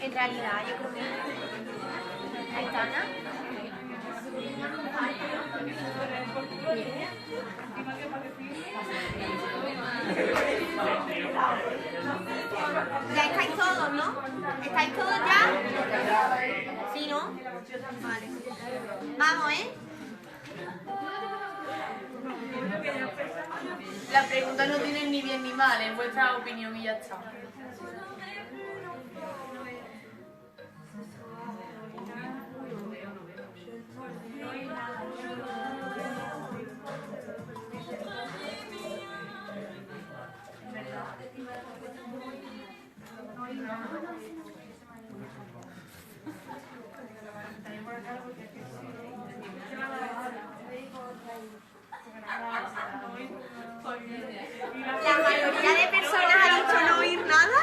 En realidad, yo creo que Aitana. Ya estáis todos, ¿no? ¿Estáis todos ya? ¿Sí, no? Vale. Vamos, ¿eh? Las preguntas no tienen ni bien ni mal, es vuestra opinión y ya está. La mayoría de personas ha dicho no oír nada.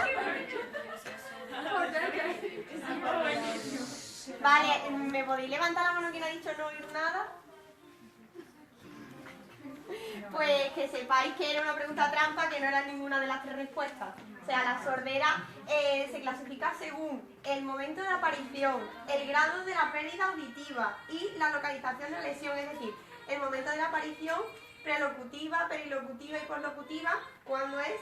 Vale, ¿me podéis levantar la mano quien ha dicho no oír nada? Pues que sepáis que era una pregunta trampa, que no era ninguna de las tres respuestas. O sea, la sordera se clasifica según el momento de aparición, el grado de la pérdida auditiva y la localización de lesión, es decir, el momento de la aparición prelocutiva, perilocutiva y poslocutiva, cuando es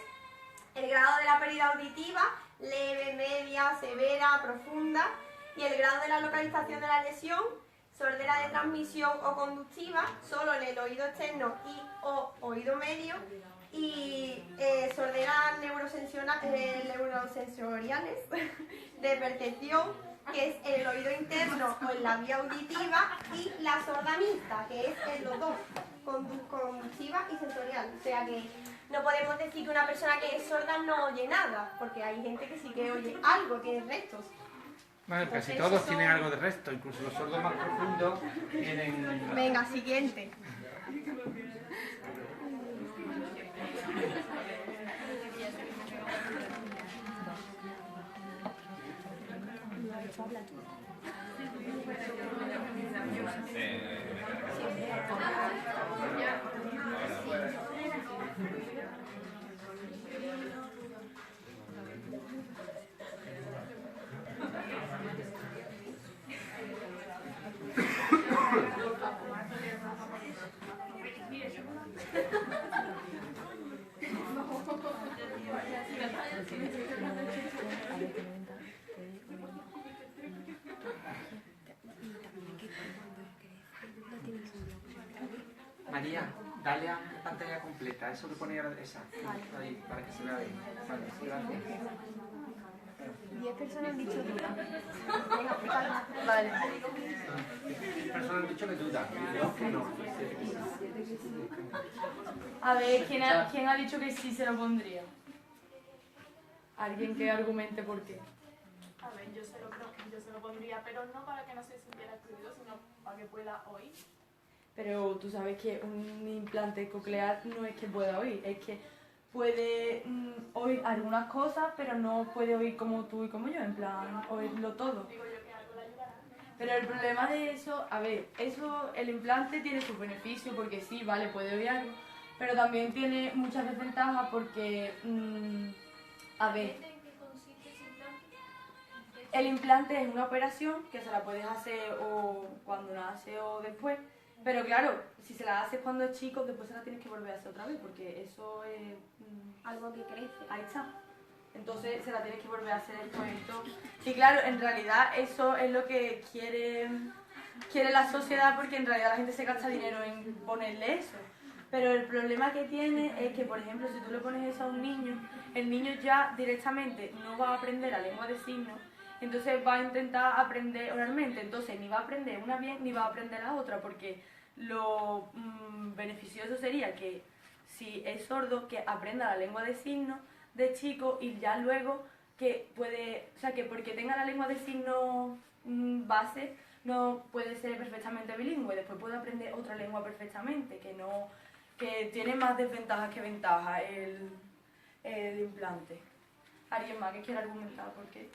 el grado de la pérdida auditiva, leve, media, severa, profunda, y el grado de la localización de la lesión, sordera de transmisión o conductiva, solo en el oído externo y o oído medio, y sorderas neurosensoriales de percepción, que es en el oído interno o en la vía auditiva, y la sorda mixta, que es en los dos, conductiva y sensorial. O sea que no podemos decir que una persona que es sorda no oye nada, porque hay gente que sí que oye algo, tiene restos. Bueno, casi todos tienen algo de resto, incluso los sordos más profundos tienen... Venga, siguiente. María, dale a la pantalla completa, eso que pone esa, ahí, para que se vea ahí. Vale, gracias. 10 personas han dicho duda. Vale. 10 personas han dicho que dudan, y 2 que no. A ver, ¿quién ha dicho que sí se lo pondría? ¿Alguien que argumente por qué? A ver, yo se lo pondría, pero no para que no se sintiera excluido, sino para que pueda oír. Pero tú sabes que un implante coclear no es que pueda oír, es que puede oír algunas cosas, pero no puede oír como tú y como yo, en plan, oírlo todo. Digo yo que algo le ayudará. Pero el problema de eso, a ver, eso, el implante tiene sus beneficios porque sí, vale, puede oír algo, pero también tiene muchas desventajas porque, a ver, ¿En qué consiste ese implante? el implante es una operación que se la puedes hacer o cuando nace o después, pero claro, si se la haces cuando es chico, después se la tienes que volver a hacer otra vez porque eso es... Algo que crece. ahí está. Entonces se la tienes que volver a hacer después y todo. Y claro, en realidad eso es lo que quiere la sociedad porque en realidad la gente se gasta dinero en ponerle eso. Pero el problema que tiene es que, por ejemplo, si tú le pones eso a un niño, el niño ya directamente no va a aprender la lengua de signos, entonces va a intentar aprender oralmente, entonces ni va a aprender una bien ni va a aprender la otra, porque lo beneficioso sería que si es sordo, que aprenda la lengua de signos de chico y ya luego que puede, o sea, que porque tenga la lengua de signos base, no puede ser perfectamente bilingüe, después puede aprender otra lengua perfectamente, que tiene más desventajas que ventajas el implante. alguien más que quiera argumentar por qué.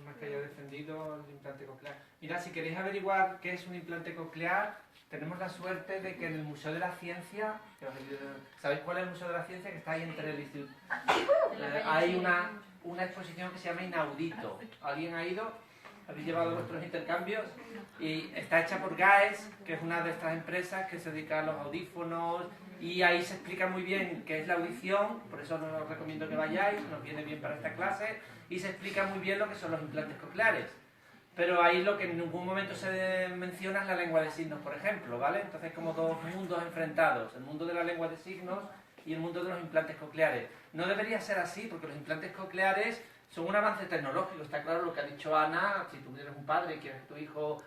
Más que haya defendido el implante coclear. Mira, si queréis averiguar qué es un implante coclear, tenemos la suerte de que en el Museo de la Ciencia, ¿sabéis cuál es el Museo de la Ciencia? Que está ahí entre el instituto. Hay una exposición que se llama Inaudito. ¿Alguien ha ido? ¿Habéis llevado vuestros intercambios? Y está hecha por GAES, que es una de estas empresas que se dedica a los audífonos, y ahí se explica muy bien qué es la audición, por eso os recomiendo que vayáis, nos viene bien para esta clase, y se explica muy bien lo que son los implantes cocleares. Pero ahí lo que en ningún momento se menciona es la lengua de signos, por ejemplo, ¿vale? Entonces como dos mundos enfrentados, el mundo de la lengua de signos y el mundo de los implantes cocleares. No debería ser así, porque los implantes cocleares son un avance tecnológico, está claro lo que ha dicho Ana. Si tú eres un padre y quieres que tu hijo,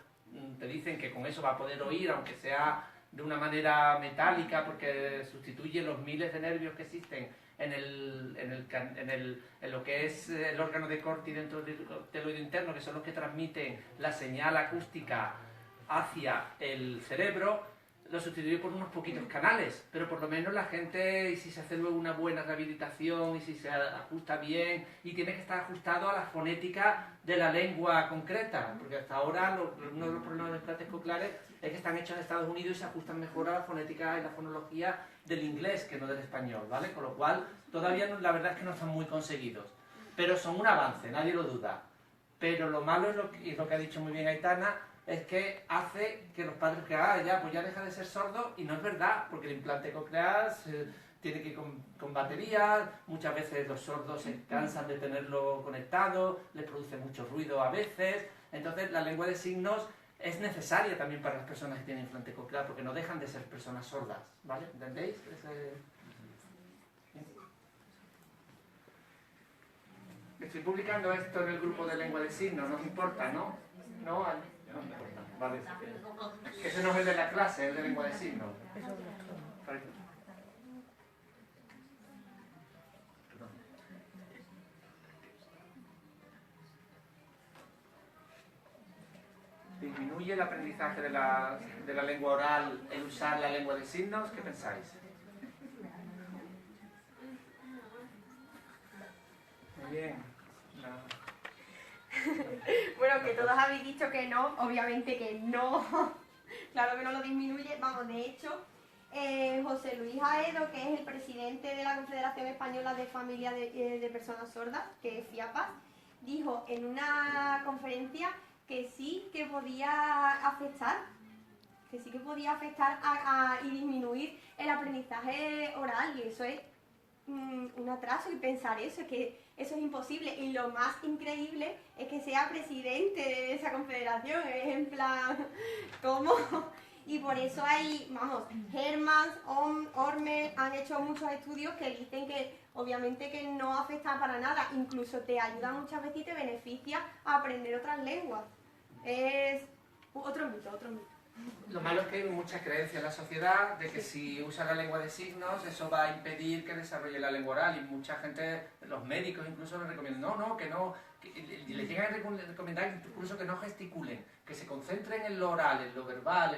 te dicen que con eso va a poder oír, aunque sea de una manera metálica, porque sustituye los miles de nervios que existen en lo que es el órgano de Corti dentro del oído interno, que son los que transmiten la señal acústica hacia el cerebro, lo sustituye por unos poquitos canales, pero por lo menos la gente, y si se hace luego una buena rehabilitación, y si se ajusta bien, y tiene que estar ajustado a la fonética de la lengua concreta, porque hasta ahora uno de los problemas de los implantes cocleares es que están hechos en Estados Unidos y se ajustan mejor a la fonética y la fonología del inglés que no del español, ¿vale? Con lo cual, todavía la verdad es que no están muy conseguidos, pero son un avance, nadie lo duda. Pero lo malo es lo que ha dicho muy bien Aitana, es que hace que los padres crean, pues ya deja de ser sordo, y no es verdad, porque el implante coclear tiene que ir con baterías, muchas veces los sordos se cansan de tenerlo conectado, les produce mucho ruido a veces, entonces la lengua de signos es necesaria también para las personas que tienen implante coclear, porque no dejan de ser personas sordas, ¿vale? ¿Entendéis? Estoy publicando esto en el grupo de lengua de signos, no os importa, ¿no? No me importa, vale. Ese no es el de la clase, es el de lengua de signos. ¿Disminuye el aprendizaje de la lengua oral el usar la lengua de signos? ¿Qué pensáis? Muy bien. Bueno, que todos habéis dicho que no, obviamente que no, claro que no lo disminuye. Vamos, de hecho, José Luis Aedo, que es el presidente de la Confederación Española de Familias de Personas Sordas, que es FIAPAS, dijo en una conferencia que sí que podía afectar, y disminuir el aprendizaje oral, y eso es un atraso, y pensar eso, es que eso es imposible, y lo más increíble es que sea presidente de esa confederación, es en plan, ¿cómo? Y por eso hay, vamos, Hermans, Ormel han hecho muchos estudios que dicen que obviamente que no afecta para nada, incluso te ayuda muchas veces y te beneficia a aprender otras lenguas. Es otro mito. Lo malo es que hay muchas creencias en la sociedad de que si usa la lengua de signos eso va a impedir que desarrolle la lengua oral, y mucha gente, los médicos incluso les recomiendan, y les llegan a recomendar incluso que no gesticulen, que se concentren en lo oral, en lo verbal,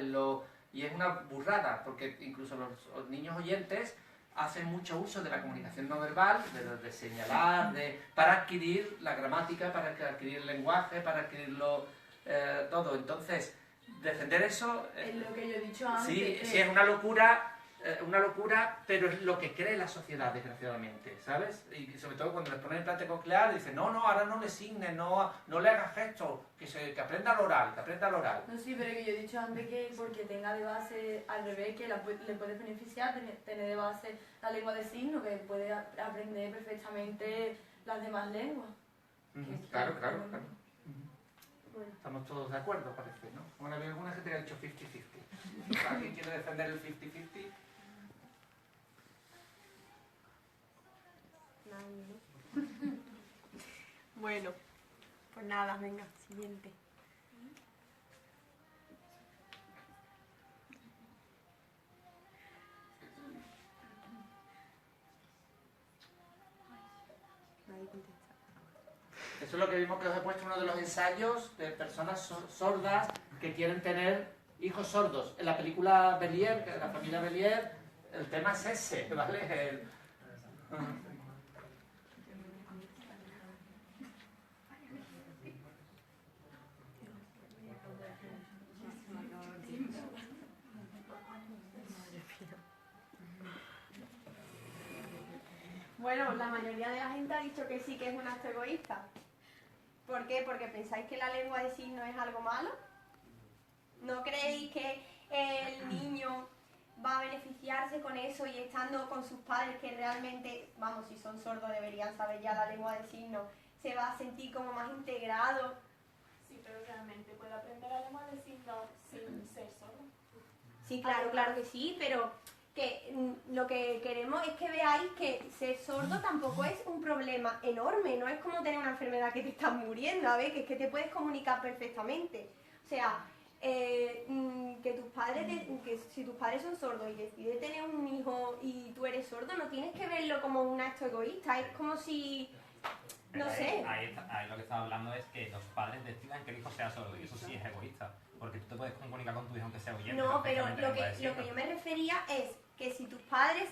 y es una burrada, porque incluso los niños oyentes hacen mucho uso de la comunicación no verbal, de señalar, para adquirir la gramática, para adquirir el lenguaje, para adquirirlo todo. Entonces, defender eso Es lo que yo he dicho antes. sí, es una locura, pero es lo que cree la sociedad, desgraciadamente, ¿sabes? Y sobre todo cuando les ponen implante coclear, dicen, no, ahora no le signes, no le hagas gestos, que aprenda lo oral, No, sí, pero que yo he dicho antes que porque tenga de base al revés, que le puede beneficiar tener de base la lengua de signos, que puede aprender perfectamente las demás lenguas. Claro. Bueno. Estamos todos de acuerdo, parece, ¿no? Bueno, hay alguna gente que ha dicho 50-50. ¿Alguien quiere defender el 50-50? Bueno, pues nada, venga, siguiente. Eso es lo que vimos que os he puesto uno de los ensayos de personas sordas que quieren tener hijos sordos. En la película Bélier, la familia Bélier, el tema es ese, ¿vale? Bueno, la mayoría de la gente ha dicho que sí, que es un acto egoísta. ¿Por qué? Porque pensáis que la lengua de signos es algo malo. ¿No creéis que el niño va a beneficiarse con eso y estando con sus padres que realmente, vamos, si son sordos deberían saber ya la lengua de signos, se va a sentir como más integrado? Sí, pero realmente puede aprender la lengua de signos sin ser sordo. Sí, claro, claro que sí, pero que lo que queremos es que veáis que ser sordo tampoco es un problema enorme, no es como tener una enfermedad que te está muriendo, a ver, que es que te puedes comunicar perfectamente. O sea, que tus padres, que si tus padres son sordos y decides tener un hijo y tú eres sordo, no tienes que verlo como un acto egoísta, es como si, no sé. Ahí lo que estaba hablando es que los padres decidan que el hijo sea sordo, y eso sí es egoísta, porque tú te puedes comunicar con tu hijo aunque sea oyente. No, pero perfectamente, lo que yo me refería es que si tus padres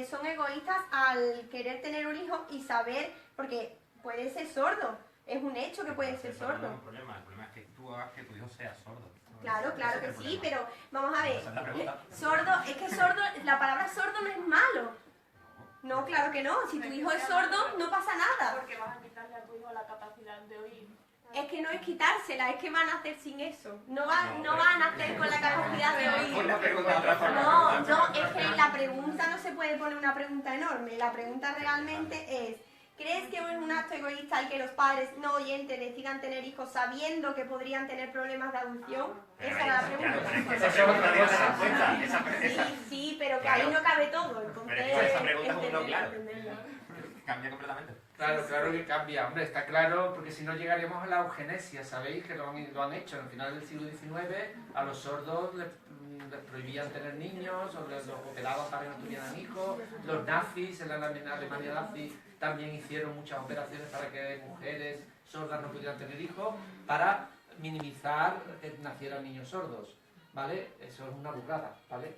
son egoístas al querer tener un hijo y saber, porque puede ser sordo, es un hecho que puede ser Eso no es sordo. un problema, el problema es que tú hagas que tu hijo sea sordo. Claro, claro que sí, pero vamos a ver, Esa es la pregunta. sordo, es que sordo, la palabra sordo no es malo. No, claro que no, si tu hijo es sordo no pasa nada. Porque vas a quitarle a tu hijo la capacidad de oír. Es que no es quitársela, es que van a nacer sin eso. No van a nacer con la capacidad de oír. Pon la pregunta de otra forma. No, es que la pregunta no se puede poner una pregunta enorme. La pregunta realmente es, ¿crees que es un acto egoísta el que los padres no oyentes decidan tener hijos sabiendo que podrían tener problemas de adopción? Esa era la pregunta. Esa pregunta no tiene respuesta. Sí, pero que ahí no cabe todo. Entonces, Pero es que esa pregunta es un no claro. entenderlo. Cambia completamente. Claro, claro que cambia, hombre, está claro, porque si no llegaríamos a la eugenesia, ¿sabéis? Que lo han hecho. Al final del siglo XIX a los sordos les prohibían tener niños, o les los operaban para que no tuvieran hijos. Los nazis, en la Alemania nazi, también hicieron muchas operaciones para que mujeres sordas no pudieran tener hijos, para minimizar que nacieran niños sordos, ¿vale? Eso es una burrada, ¿vale?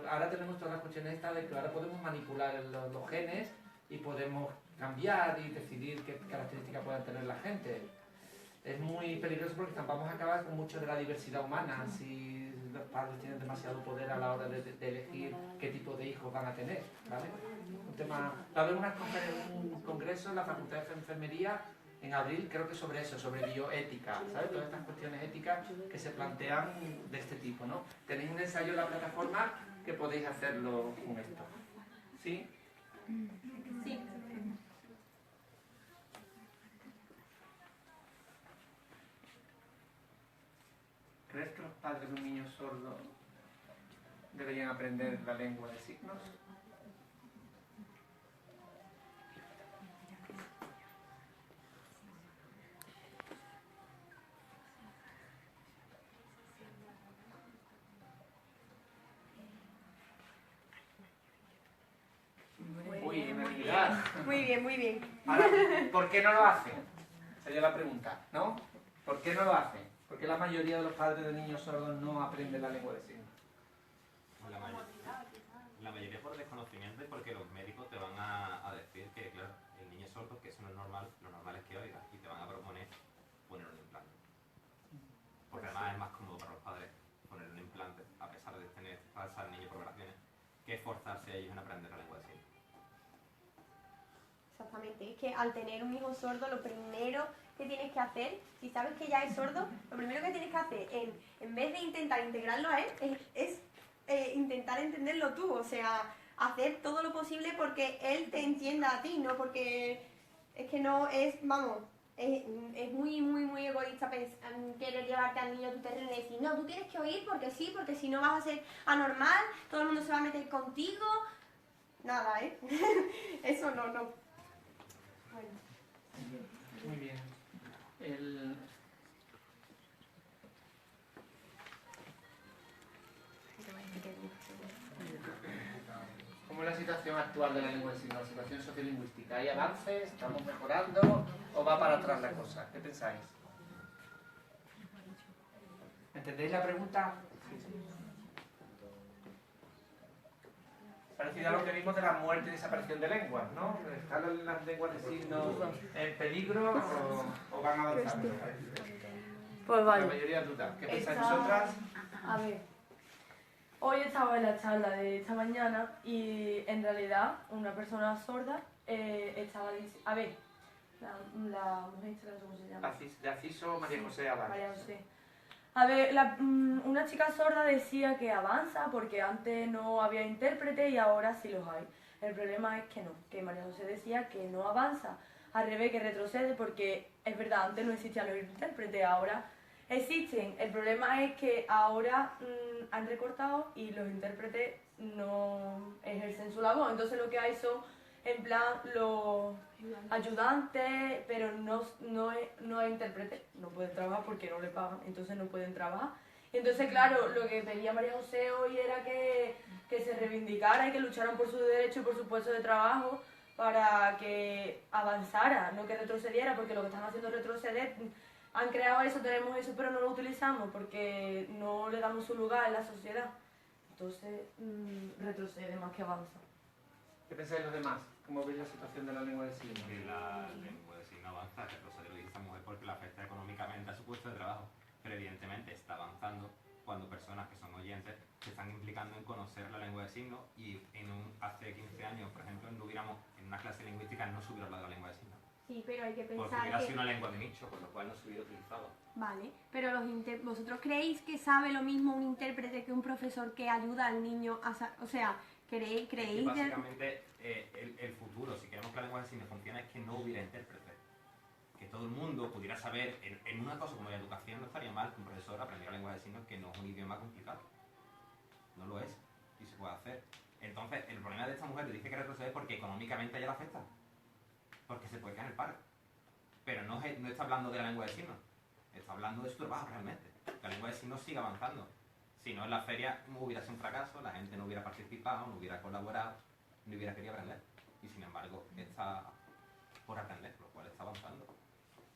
Ahora tenemos todas las cuestiones estas de que ahora podemos manipular los genes y podemos cambiar y decidir qué características puedan tener la gente. Es muy peligroso porque vamos a acabar con mucho de la diversidad humana si los padres tienen demasiado poder a la hora de elegir qué tipo de hijos van a tener, ¿vale? Un tema, va a haber un congreso en la Facultad de Enfermería en abril, creo que sobre eso, sobre bioética, ¿sabes? Todas estas cuestiones éticas que se plantean de este tipo, ¿no? Tenéis un ensayo en la plataforma que podéis hacerlo con esto. ¿Sí? Sí. ¿Crees que los padres de un niño sordo deberían aprender la lengua de signos? Uy, unanimidad. Muy bien, muy bien. Ahora, ¿por qué no lo hacen? Sería la pregunta, ¿no? ¿Por qué no lo hacen? ¿Por qué la mayoría de los padres de niños sordos no aprenden la lengua de signos? La mayoría por desconocimiento y porque los médicos te van a decir que, claro, el niño es sordo, que eso no es normal, lo normal es que oiga, y te van a proponer poner un implante. Porque además es más cómodo para los padres poner un implante, a pesar de tener falsas niños por operaciones, que esforzarse ellos en aprender la lengua de signos. Exactamente, es que al tener un hijo sordo, lo primero que tienes que hacer, si sabes que ya es sordo, lo primero que tienes que hacer, en vez de intentar integrarlo a él, es intentar entenderlo tú, o sea, hacer todo lo posible porque él te entienda a ti, no porque es que no es, vamos, es muy, muy, muy egoísta querer llevarte al niño a tu terreno y decir, no, tú tienes que oír porque sí, porque si no vas a ser anormal, todo el mundo se va a meter contigo, nada, eso no. Bueno. Muy bien. ¿Cómo es la situación actual de la lengua de signos, la situación sociolingüística? ¿Hay avances? ¿Estamos mejorando? ¿O va para atrás la cosa? ¿Qué pensáis? ¿Entendéis la pregunta? Parecido a lo que vimos de la muerte y desaparición de lenguas, ¿no? ¿Están las lenguas de signos en peligro o van avanzando? Pues La vale. mayoría duda. ¿Qué pensáis vosotras? A ver, Hoy estaba en la charla de esta mañana y en realidad una persona sorda estaba diciendo... A ver, la mujer esta, no sé cómo se llama. De Aciso María José Abad. María José. A ver, una chica sorda decía que avanza porque antes no había intérprete y ahora sí los hay. El problema es que no, que María José decía que no avanza, al revés, que retrocede porque es verdad, antes no existían los intérpretes, ahora existen. El problema es que ahora han recortado y los intérpretes no ejercen su labor, entonces lo que hay son en plan los ayudantes, pero no hay intérpretes, no pueden trabajar porque no le pagan, entonces no pueden trabajar. Entonces, claro, lo que pedía María José hoy era que se reivindicara y que lucharan por su derecho y por su puesto de trabajo para que avanzara, no que retrocediera, porque lo que están haciendo es retroceder. Han creado eso, tenemos eso, pero no lo utilizamos porque no le damos su lugar en la sociedad. Entonces, retrocede más que avanza. ¿Qué pensáis los demás? ¿Cómo veis la situación de la lengua de signos? Que la lengua de signos avanza, que Rosa lo dice esta mujer porque le afecta económicamente a su puesto de trabajo, pero evidentemente está avanzando cuando personas que son oyentes se están implicando en conocer la lengua de signos y hace 15 años, por ejemplo, no hubiéramos, en una clase lingüística no se hubiera hablado de la lengua de signos. Sí, pero hay que Porque pensar hubiera que... sido una lengua de nicho, con lo cual no se hubiera utilizado. Vale, pero ¿vosotros creéis que sabe lo mismo un intérprete que un profesor que ayuda al niño a... O sea, ¿creéis Y básicamente el futuro, si queremos que la lengua de signos funcione, es que no hubiera intérprete. Que todo el mundo pudiera saber, en una cosa como la educación no estaría mal que un profesor aprendiera lengua de signos, que no es un idioma complicado. No lo es, y se puede hacer. Entonces, el problema de esta mujer le dice que retrocede porque económicamente a ella la afecta. Porque se puede quedar en el paro. Pero no está hablando de la lengua de signos, está hablando de su trabajo realmente. La lengua de signos sigue avanzando. Si no, en la feria hubiera sido un fracaso, la gente no hubiera participado, no hubiera colaborado, no hubiera querido aprender. Y sin embargo, está por aprender, lo cual está avanzando.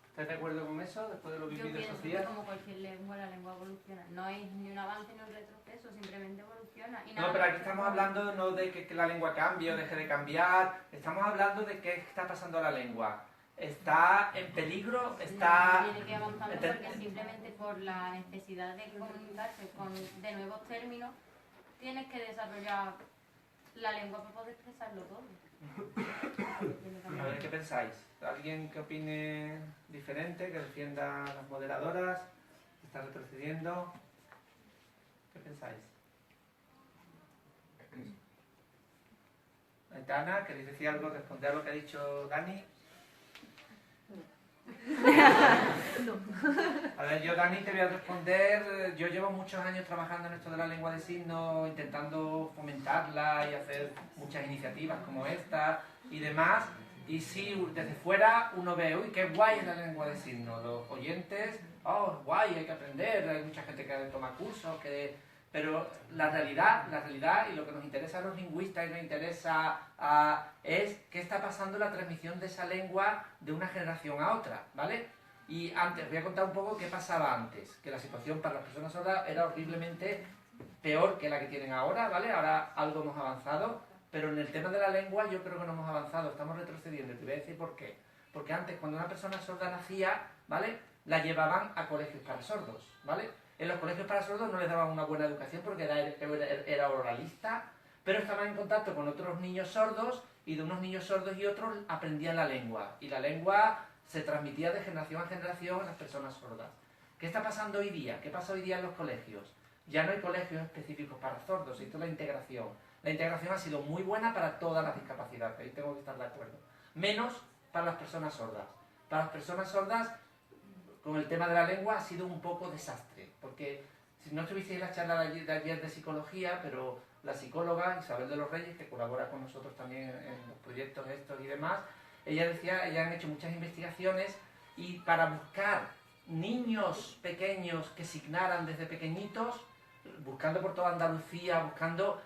¿Estás de acuerdo con eso después de lo Yo vivido pienso estos que días? como cualquier lengua, la lengua evoluciona. No es ni un avance ni un retroceso, simplemente evoluciona. Y No, nada pero aquí más estamos que- hablando no de que la lengua cambie o deje de cambiar, estamos hablando de qué está pasando a la lengua. ¿Está en peligro? ¿Está...? Tiene que ir avanzando porque simplemente por la necesidad de comunicarse de nuevos términos, tienes que desarrollar la lengua para poder expresarlo todo. A ver, ¿qué pensáis? ¿Alguien que opine diferente, que defienda a las moderadoras? ¿Está retrocediendo? ¿Qué pensáis? Aitana, ¿queréis decir algo, responder a lo que ha dicho Dani? A ver, yo Dani te voy a responder. Yo llevo muchos años trabajando en esto de la lengua de signos, intentando fomentarla y hacer muchas iniciativas como esta y demás. Y sí, desde fuera uno ve, uy, qué guay es la lengua de signos. Los oyentes, oh, guay, hay que aprender. Hay mucha gente que toma cursos, pero la realidad y lo que nos interesa a los lingüistas y nos interesa es qué está pasando en la transmisión de esa lengua de una generación a otra, ¿vale? Y antes, voy a contar un poco qué pasaba antes, que la situación para las personas sordas era horriblemente peor que la que tienen ahora, ¿vale? Ahora algo hemos avanzado, pero en el tema de la lengua yo creo que no hemos avanzado, estamos retrocediendo, y te voy a decir por qué. Porque antes, cuando una persona sorda nacía, ¿vale? La llevaban a colegios para sordos, ¿vale? En los colegios para sordos no les daban una buena educación porque era oralista, pero estaban en contacto con otros niños sordos y de unos niños sordos y otros aprendían la lengua. Y la lengua se transmitía de generación a generación a las personas sordas. ¿Qué está pasando hoy día? ¿Qué pasa hoy día en los colegios? Ya no hay colegios específicos para sordos, esto es la integración. La integración ha sido muy buena para todas las discapacidades, ahí tengo que estar de acuerdo. Menos para las personas sordas. Para las personas sordas, con el tema de la lengua ha sido un poco desastre, porque si no estuvisteis en la charla de ayer de psicología, pero la psicóloga Isabel de los Reyes, que colabora con nosotros también en los proyectos estos y demás, ella decía, ella han hecho muchas investigaciones y para buscar niños pequeños que signaran desde pequeñitos, buscando por toda Andalucía,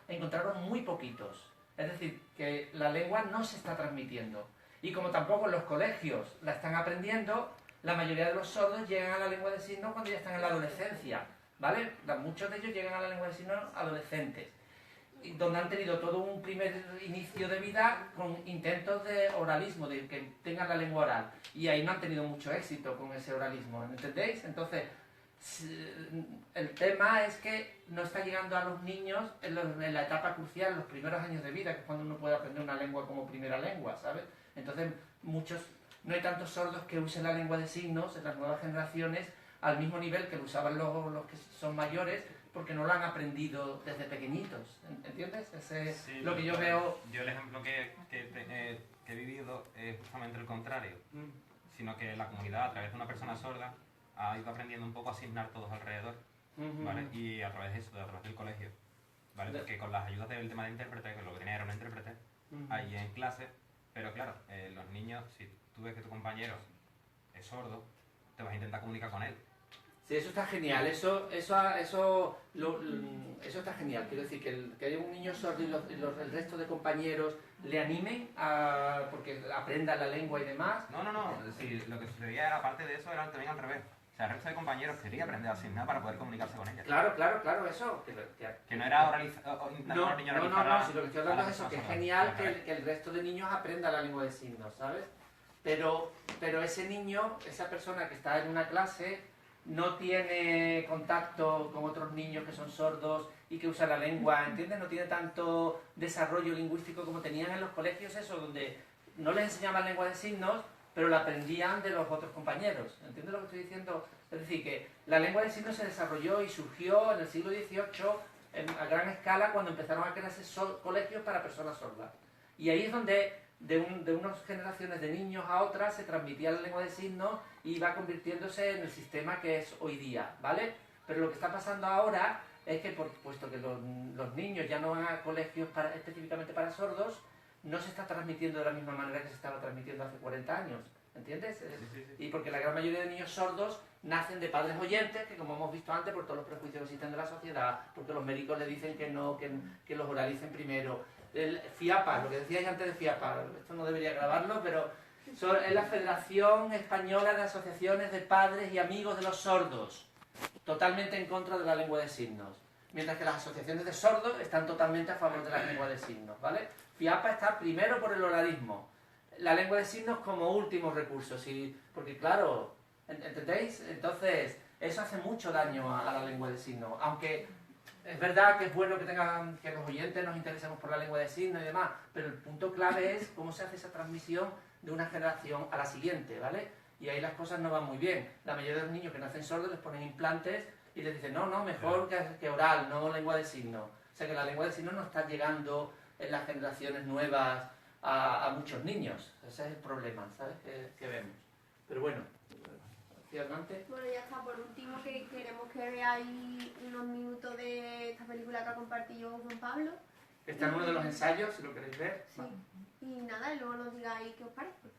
encontraron muy poquitos. Es decir, que la lengua no se está transmitiendo. Y como tampoco en los colegios la están aprendiendo, la mayoría de los sordos llegan a la lengua de signos cuando ya están en la adolescencia, ¿vale? Muchos de ellos llegan a la lengua de signos adolescentes, donde han tenido todo un primer inicio de vida con intentos de oralismo, de que tengan la lengua oral. Y ahí no han tenido mucho éxito con ese oralismo, ¿entendéis? Entonces, El tema es que no está llegando a los niños en la etapa crucial, en los primeros años de vida, que es cuando uno puede aprender una lengua como primera lengua, ¿sabes? Entonces, no hay tantos sordos que usen la lengua de signos en las nuevas generaciones al mismo nivel que lo usaban los que son mayores, porque no lo han aprendido desde pequeñitos, ¿entiendes? Ese es Sí, lo que yo veo. Yo el ejemplo que he vivido es justamente el contrario, sino que la comunidad, a través de una persona sorda, ha ido aprendiendo un poco a asignar todos alrededor, ¿vale? Y a través de eso, a través del colegio, ¿vale? Porque con las ayudas del tema de intérprete, que lo que tenía era un intérprete, ahí en clase, pero claro, los niños, si tú ves que tu compañero es sordo, te vas a intentar comunicar con él. Sí, eso está genial, eso está genial. Quiero decir, que haya un niño sordo y el resto de compañeros le animen porque aprenda la lengua y demás. No, sí, lo que sucedía era, aparte de eso, era también al revés. O sea, el resto de compañeros quería aprender a asignar para poder comunicarse con ella. Claro, eso. Que no era oralizar, No, si lo que estoy hablando es eso, que es genial que el resto de niños aprenda la lengua de signos, ¿sabes? Pero ese niño, esa persona que está en una clase, no tiene contacto con otros niños que son sordos y que usan la lengua, ¿entiendes? No tiene tanto desarrollo lingüístico como tenían en los colegios, eso, donde no les enseñaban lengua de signos, pero la aprendían de los otros compañeros. ¿Entiendes lo que estoy diciendo? Es decir, que la lengua de signos se desarrolló y surgió en el siglo XVIII a gran escala cuando empezaron a crearse colegios para personas sordas. Y ahí es donde de unas generaciones de niños a otras se transmitía la lengua de signos y va convirtiéndose en el sistema que es hoy día, ¿vale? Pero lo que está pasando ahora es que, puesto que los niños ya no van a colegios específicamente para sordos, no se está transmitiendo de la misma manera que se estaba transmitiendo hace 40 años, ¿entiendes? Sí. Y porque la gran mayoría de niños sordos nacen de padres oyentes, que como hemos visto antes, por todos los prejuicios que existen de la sociedad, porque los médicos le dicen que no, que los oralicen primero. El FIAPA, lo que decíais antes de FIAPA, esto no debería grabarlo, pero es la Federación Española de Asociaciones de Padres y Amigos de los Sordos, totalmente en contra de la lengua de signos, mientras que las asociaciones de sordos están totalmente a favor de la lengua de signos, ¿vale? FIAPA está primero por el oralismo, la lengua de signos como último recurso, ¿sí? Porque claro, ¿entendéis? Entonces, eso hace mucho daño a la lengua de signos, aunque es verdad que es bueno que los oyentes nos interesemos por la lengua de signos y demás, pero el punto clave es cómo se hace esa transmisión de una generación a la siguiente, ¿vale? Y ahí las cosas no van muy bien. La mayoría de los niños que nacen sordos les ponen implantes y les dicen, no, mejor que oral, no lengua de signos. O sea que la lengua de signos no está llegando en las generaciones nuevas a muchos niños. Ese es el problema, ¿sabes? Que vemos. Pero bueno, hacia adelante. Bueno, ya está. Por último, que queremos que veáis unos minutos de esta película que ha compartido Juan Pablo. Está en uno de los ensayos, si lo queréis ver. Sí. Y nada, y luego nos digáis qué os parece.